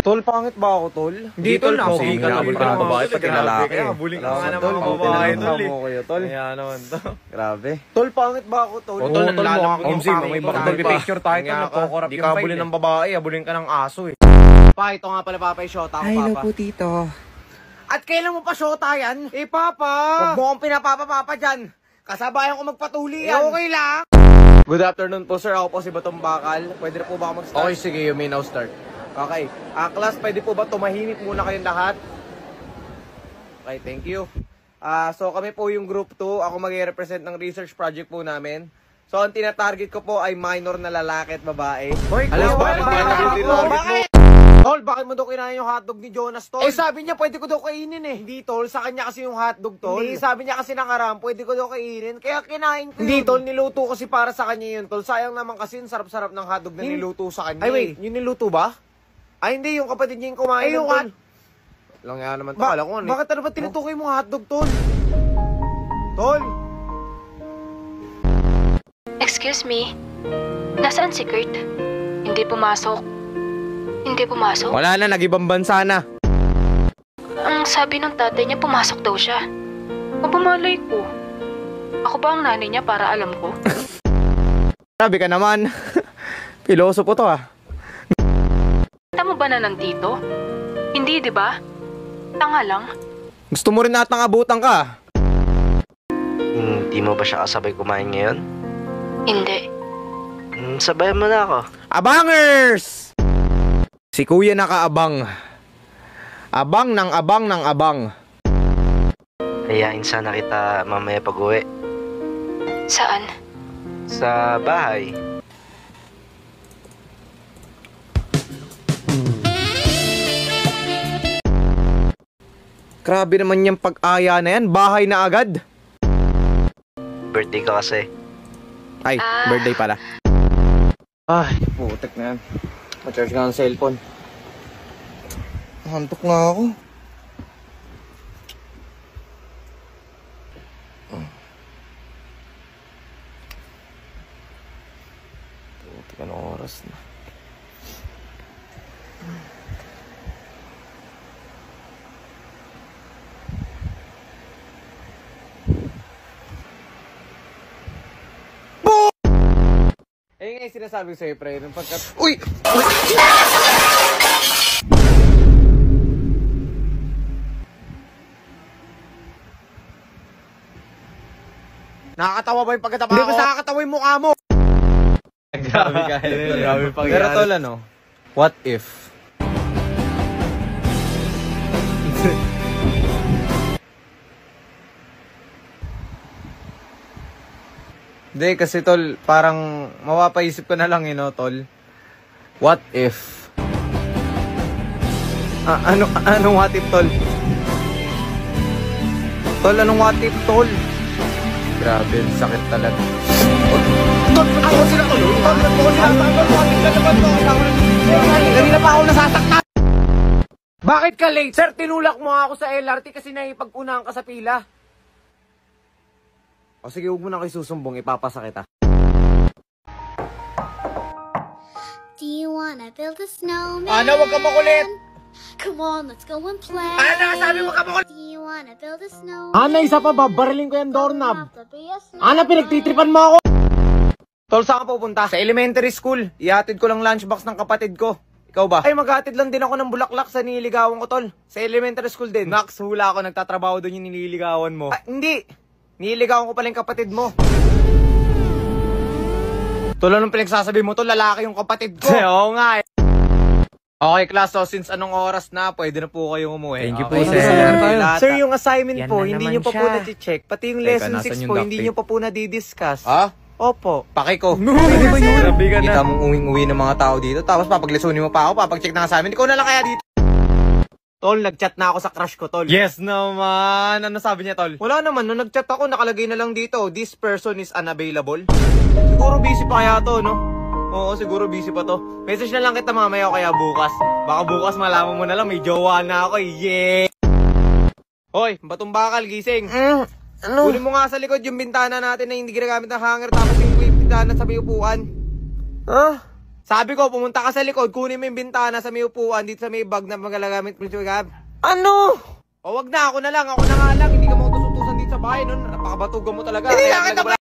Tol, pangit ba ako, tol? Hindi, tol. Nakabuli ka ng babae, pati lalaki. Buling ka nga naman mga babae, tol. Kaya naman to. Grabe. Tol, pangit ba ako, tol? O, tol, nanlalang mo yung pangit. May bakit picture tayo, tol. Nagkokorap Hindi yung ka file. bulin ng babae, abulin ka ng aso eh. Pa, ito nga pala, Papa, yung shota ko, Papa. Hello po, Tito. At kailan mo pa shota yan? Eh, Papa! Huwag mo akong pinapapa-papa dyan. Kasabayan ko magpatuli yan. Okay lang. Good afternoon po, sir. Ako po si Batong Bakal. Pwede na po ba ako mag-start? Okay, sige, you may now start. Okay. Class, pwede po ba tumahimik muna kayong lahat? Okay, thank you. So, kami po yung group 2. Ako mag-represent ng research project po namin. So, ang tinatarget ko po ay minor na lalaki at babae. Hoy, alam bakit bakit? Tol, bakit mo daw kinain yung hotdog ni Jonas, Tol? Eh, sabi niya, pwede ko daw kainin eh. Hindi, Tol. Sa kanya kasi yung hotdog, Tol. Hindi, sabi niya kasi nakaraan, pwede ko daw kainin. Kaya kinain ko yun. Hindi, Tol. Niluto kasi para sa kanya yun, Tol. Sayang naman kasi yung sarap-sarap ng hotdog na niluto sa kanya. Ay, wait. Yung niluto ba? Ay, hindi. Yung kapatid niya yung kumain. Ay, yung Tol. Lang nga naman to. Kala ko ano. Bakit ano ba tinutukoy mong hotdog, Tol? Tol? Excuse me? Nasaan si Kurt? Hindi pumasok. Hindi pumasok? Wala na, nag-ibang bansa na. Ang sabi ng tatay niya, pumasok daw siya. Mabumalay ko. Ako ba ang nanay niya para alam ko? Grabe ka naman. Pilosopo to ah. Kita mo ba na nandito? Hindi, di ba? Tanga lang. Gusto mo rin natang abutan ka. Hindi mo ba siya kasabay kumain ngayon? Hindi. Sabayan mo na ako. Abangers! Si Kuya nakaabang. Abang ng abang ng abang. Hayain sana kita mamaya pag-uwi. Saan? Sa bahay. Grabe naman yung pag-aya na yan. Bahay na agad. Birthday ka kasi. Ay, birthday pala. Ay, putek na yan. Ma-charge nga ang cellphone. Hantok nga ako. Putek, anong oras na? Eh nga yung sinasabi ko sa'yo, pre, nung pagkat... Uy! Nakakatawa ba yung pagkatapa ko? Hindi, mas nakakatawa yung mukha mo! Grabe ka. Grabe pag pero tol, ano? What if? Hindi, kasi tol, parang mapapaisip ko na lang yun, no, tol. What if? Anong what if, tol? Tol, anong what if, tol? Grabe, sakit talaga. Tol, ako sila, tol. Tol, ako sila, tol. Kanina pa ako nasasaktan. Bakit ka late? Sir, tinulak mo ako sa LRT kasi naipag-unahan ka sa pila. O sige, huwag mo na kayo susumbong, ipapasa kita. Do you wanna build a snowman? Ana, huwag ka makulit! Come on, let's go and play. Ana, sabi mo ka makulit! Do you wanna build a snowman? Ana, isa pa, babariling ko yung doorknob. Have to be a snowman. Ana, pinagtitripan mo ako! Tol, saan ka pupunta? Sa elementary school. Ihatid ko lang lunchbox ng kapatid ko. Ikaw ba? Ay, maghatid lang din ako ng bulaklak sa nililigawan ko, tol. Sa elementary school din. Max, hula ako, nagtatrabaho doon yung nililigawan mo. Ah, hindi! Nililigawan ko pala yung kapatid mo. Tol, anong pinagsasabi mo? Tol, lalaki yung kapatid ko. Oo nga eh. Okay, class. So, since anong oras na, pwede na po kayong umuwi. Thank you okay, po, sir. Sir, yung assignment Yan po, na hindi naman nyo pa po siya. na-check. Pati yung Teka, lesson nasan 6 yung po, duct hindi tape? nyo pa po na-discuss. Ha? Opo. Paki ko. Grabe ka na. Kita mong uwing-uwi ng mga tao dito. Tapos papaglesonin mo pa ako, papag-check ng assignment. Ikaw na lang kaya dito. Tol, nag-chat na ako sa crush ko, tol. Yes naman. Ano sabi niya, tol? Wala naman. Nung nag-chat ako, nakalagay na lang dito, this person is unavailable. Siguro busy pa kaya to, no? Oo, siguro busy pa to. Message na lang kita mamaya o kaya bukas. Baka bukas malaman mo na lang, may jowa na ako, yeah! Hoy, Batong Bakal, gising. Ano? Kunin mo nga sa likod yung bintana natin na hindi ginagamit ng hanger, tapos yung bintana sa may upuan. Sabi ko, pumunta ka sa likod, kunin mo yung bintana sa may upuan, dito sa may bag na magagamit. Ano? O wag na, ako na lang, ako na nga lang. Hindi ka mautusutusan dito sa bahay, no? Napakabatugan mo talaga. Hindi Kaya na kita